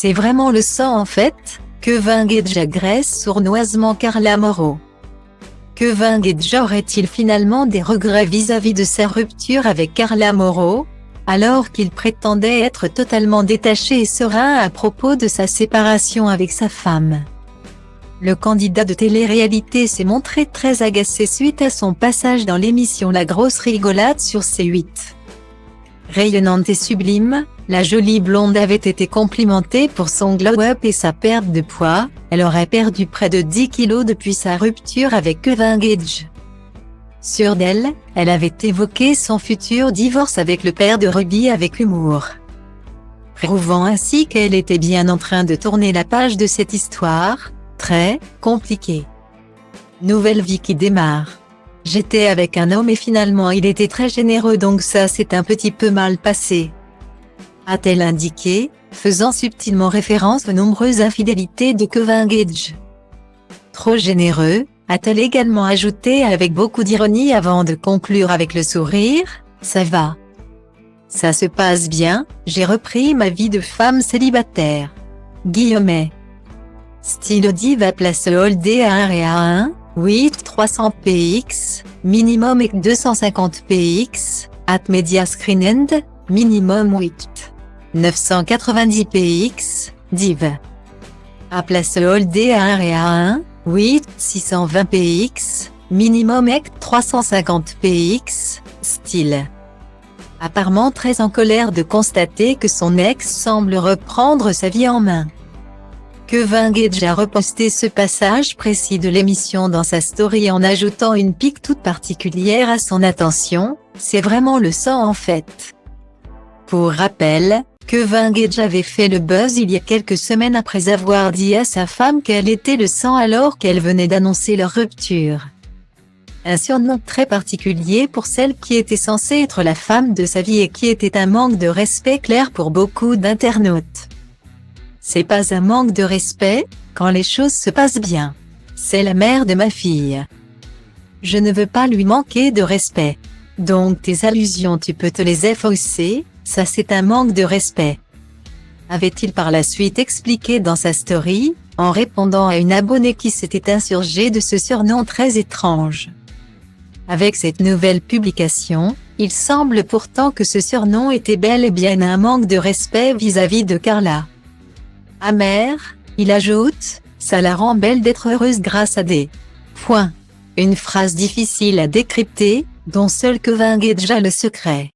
C'est vraiment le sang en fait. Kevin Gage agresse sournoisement Carla Morrow. Kevin Gage aurait-il finalement des regrets vis-à-vis de sa rupture avec Carla Morrow, alors qu'il prétendait être totalement détaché et serein à propos de sa séparation avec sa femme? Le candidat de télé-réalité s'est montré très agacé suite à son passage dans l'émission La Grosse Rigolade sur C8. Rayonnante et sublime, la jolie blonde avait été complimentée pour son glow-up et sa perte de poids. Elle aurait perdu près de 10 kilos depuis sa rupture avec Kevin Gage. Sûre d'elle, elle avait évoqué son futur divorce avec le père de Ruby avec humour, prouvant ainsi qu'elle était bien en train de tourner la page de cette histoire, très compliquée. Nouvelle vie qui démarre. J'étais avec un homme et finalement il était très généreux donc ça s'est un petit peu mal passé, a-t-elle indiqué, faisant subtilement référence aux nombreuses infidélités de Kevin Gage. Trop généreux, a-t-elle également ajouté avec beaucoup d'ironie avant de conclure avec le sourire, ça va. Ça se passe bien, j'ai repris ma vie de femme célibataire. Guillemets. Style diva place holdé à 1 et à 1, 8 300 px, minimum et 250 px, at media screen end, minimum 8. 990 px, div. À place holdé à 1 et à 1, 8 620 px, minimum et 350 px, style. Apparemment très en colère de constater que son ex semble reprendre sa vie en main. Kevin Gage a reposté ce passage précis de l'émission dans sa story en ajoutant une pique toute particulière à son attention, c'est vraiment le sang en fait. Pour rappel, Kevin Gage avait fait le buzz il y a quelques semaines après avoir dit à sa femme qu'elle était le sang alors qu'elle venait d'annoncer leur rupture. Un surnom très particulier pour celle qui était censée être la femme de sa vie et qui était un manque de respect clair pour beaucoup d'internautes. C'est pas un manque de respect, quand les choses se passent bien. C'est la mère de ma fille. Je ne veux pas lui manquer de respect. Donc tes allusions tu peux te les effacer, ça c'est un manque de respect. Avait-il par la suite expliqué dans sa story, en répondant à une abonnée qui s'était insurgée de ce surnom très étrange. Avec cette nouvelle publication, il semble pourtant que ce surnom était bel et bien un manque de respect vis-à-vis de Carla. Amer, il ajoute, ça la rend belle d'être heureuse grâce à des points. Une phrase difficile à décrypter, dont seul Kevin Gage a le secret.